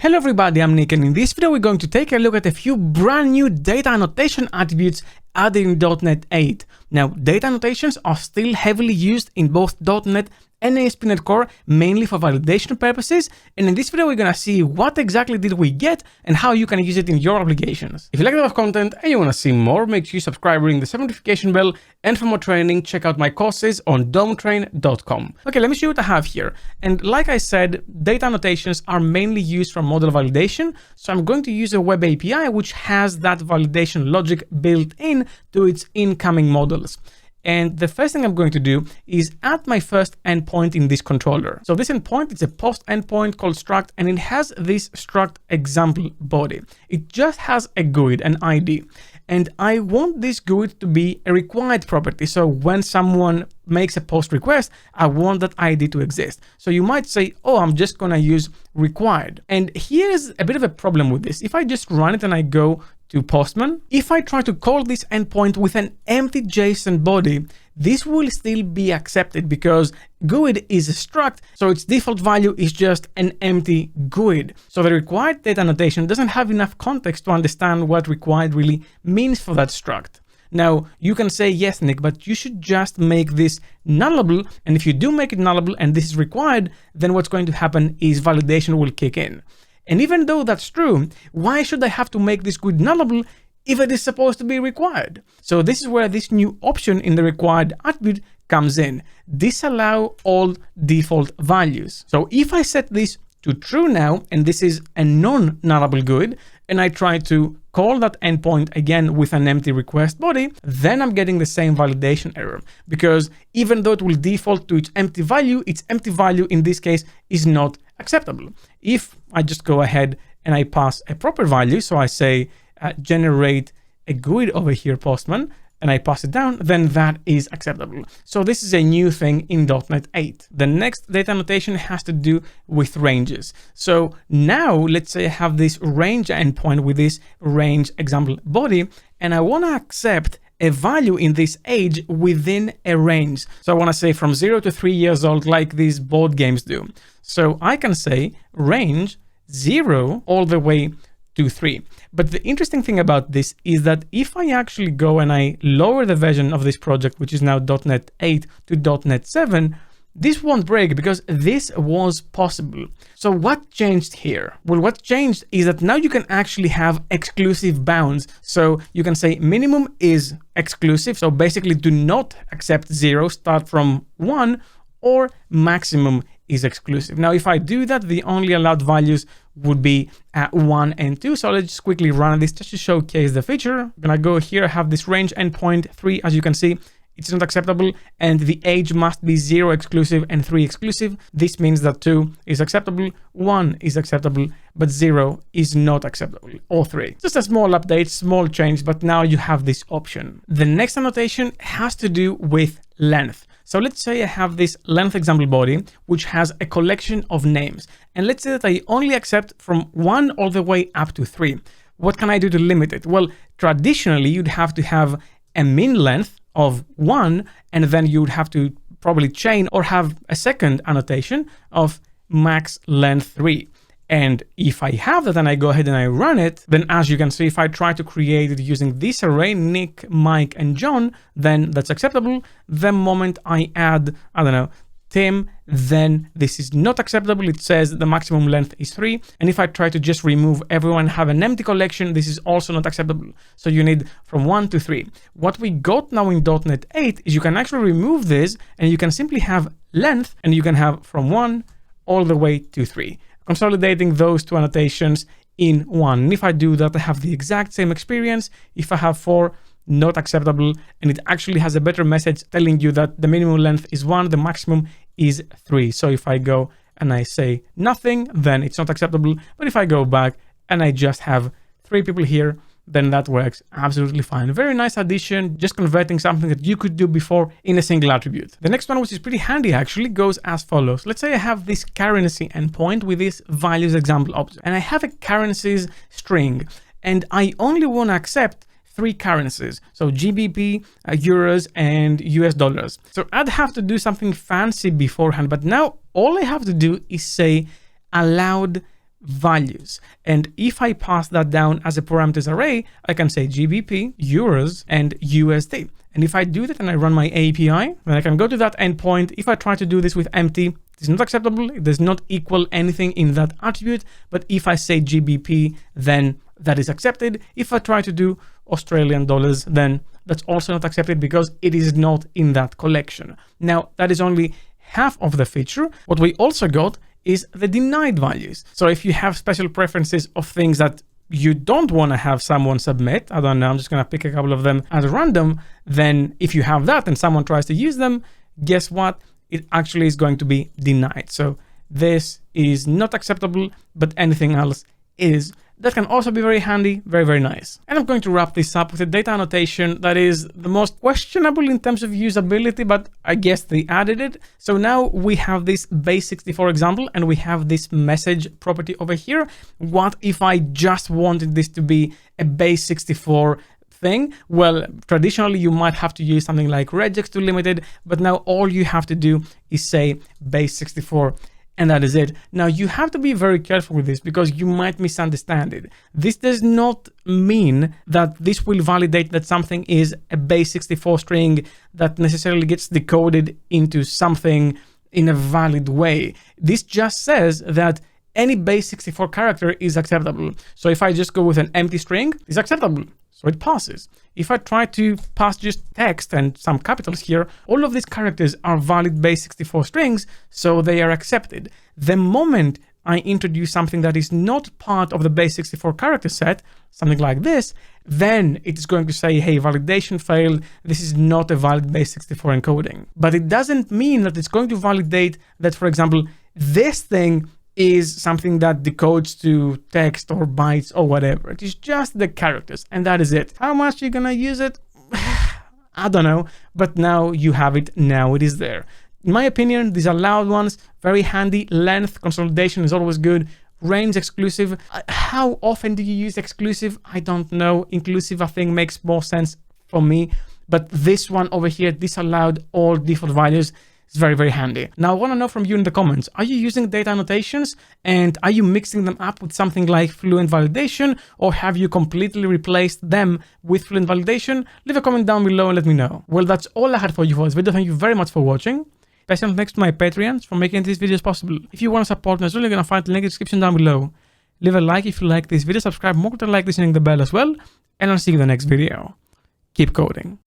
Hello everybody, I'm Nick, and in this video we're going to take a look at a few brand new data annotation attributes added in .NET 8. Now, data annotations are still heavily used in both .NET and ASP.NET Core, mainly for validation purposes, and in this video we're gonna see what exactly did we get and how you can use it in your applications. If you like that type of content and you wanna see more, make sure you subscribe, ring the notification bell, and for more training, check out my courses on dometrain.com. Okay, let me show you what I have here. And like I said, data annotations are mainly used for model validation, so I'm going to use a web API which has that validation logic built in to its incoming models. And the first thing I'm going to do is add my first endpoint in this controller. So this endpoint is a post endpoint called struct, and it has this struct example body. It just has a GUID, an ID. And I want this GUID to be a required property. So when someone makes a post request, I want that ID to exist. So you might say, oh, I'm just gonna use required. And here's a bit of a problem with this. If I just run it and I go to Postman, if I try to call this endpoint with an empty JSON body, this will still be accepted because GUID is a struct, so its default value is just an empty GUID. So the required data annotation doesn't have enough context to understand what required really means for that struct. Now, you can say, yes, Nick, but you should just make this nullable, and if you do make it nullable and this is required, then what's going to happen is validation will kick in. And even though that's true, why should I have to make this GUID nullable if it is supposed to be required? So this is where this new option in the required attribute comes in. Disallow all default values. So if I set this to true now, and this is a non-nullable GUID, and I try to call that endpoint again with an empty request body, then I'm getting the same validation error, because even though it will default to its empty value in this case is not acceptable. If I just go ahead and I pass a proper value, so I say generate a GUID over here, Postman, and I pass it down, then that is acceptable. So this is a new thing in .NET 8. The next data annotation has to do with ranges. So now let's say I have this range endpoint with this range example body, and I want to accept a value in this age within a range. So I want to say from 0 to 3 years old, like these board games do. So I can say range 0 all the way to 3. But the interesting thing about this is that if I actually go and I lower the version of this project, which is now .NET 8 to .NET 7, this won't break because this was possible. So what changed here? Well, what changed is that now you can actually have exclusive bounds. So you can say minimum is exclusive. So basically do not accept 0, start from 1, or maximum is exclusive. Now, if I do that, the only allowed values would be 1 and 2. So let's just quickly run this just to showcase the feature. I'm gonna go here, have this range endpoint 3, as you can see, it's not acceptable, and the age must be 0 exclusive and 3 exclusive. This means that 2 is acceptable, 1 is acceptable, but 0 is not acceptable, or 3. Just a small update, small change, but now you have this option. The next annotation has to do with length. So let's say I have this length example body, which has a collection of names. And let's say that I only accept from 1 all the way up to 3. What can I do to limit it? Well, traditionally, you'd have to have a min length of 1, and then you would have to probably chain or have a second annotation of max length 3. And if I have that and I go ahead and I run it, then as you can see, if I try to create it using this array, Nick, Mike, and John, then that's acceptable. The moment I add, I don't know, Tim, then this is not acceptable. It says the maximum length is 3. And if I try to just remove everyone, have an empty collection, this is also not acceptable. So you need from 1 to 3. What we got now in .NET 8 is you can actually remove this and you can simply have length, and you can have from 1 all the way to 3. Consolidating those two annotations in one. And if I do that, I have the exact same experience. If I have 4, not acceptable, and it actually has a better message telling you that the minimum length is 1, the maximum is 3. So if I go and I say nothing, then it's not acceptable. But if I go back and I just have 3 people here, then that works absolutely fine. Very nice addition, just converting something that you could do before in a single attribute. The next one, which is pretty handy actually, goes as follows. Let's say I have this currency endpoint with this values example object, and I have a currencies string, and I only want to accept 3 currencies. So GBP, euros, and US dollars. So I'd have to do something fancy beforehand, but now all I have to do is say allowed values. And if I pass that down as a parameters array, I can say GBP, euros, and USD. And if I do that and I run my API, then I can go to that endpoint. If I try to do this with empty, it's not acceptable. It does not equal anything in that attribute. But if I say GBP, then that is accepted. If I try to do Australian dollars, then that's also not accepted because it is not in that collection. Now, that is only half of the feature. What we also got is the denied values. So if you have special preferences of things that you don't want to have someone submit, I don't know, I'm just going to pick a couple of them at random, then if you have that and someone tries to use them, guess what? It actually is going to be denied. So this is not acceptable, but anything else is. That can also be very handy, very, very nice. And I'm going to wrap this up with a data annotation that is the most questionable in terms of usability, but I guess they added it. So now we have this base64 example and we have this message property over here. What if I just wanted this to be a base64 thing? Well, traditionally you might have to use something like regex to limit it, but now all you have to do is say base64. And that is it. Now you have to be very careful with this because you might misunderstand it. This does not mean that this will validate that something is a base64 string that necessarily gets decoded into something in a valid way. This just says that any base64 character is acceptable. So if I just go with an empty string, it's acceptable. So it passes. If I try to pass just text and some capitals here, all of these characters are valid base64 strings, so they are accepted. The moment I introduce something that is not part of the base64 character set, something like this, then it's going to say, hey, validation failed. This is not a valid base64 encoding. But it doesn't mean that it's going to validate that, for example, this thing is something that decodes to text or bytes or whatever. It is just the characters and that is it. How much you're gonna use it? I don't know, but now you have it, now it is there. In my opinion, these are loud ones, very handy. Length consolidation is always good. Range exclusive. How often do you use exclusive? I don't know. Inclusive, I think, makes more sense for me. But this one over here, disallowed all default values. It's very, very handy. Now, I want to know from you in the comments, are you using data annotations and are you mixing them up with something like Fluent validation, or have you completely replaced them with Fluent validation? Leave a comment down below and let me know. Well, that's all I had for you for this video. Thank you very much for watching. Special thanks to my Patreons for making these videos possible. If you want to support me as well, you're going to find the link in the description down below. Leave a like if you like this video, subscribe more to like this, and ring the bell as well, and I'll see you in the next video. Keep coding.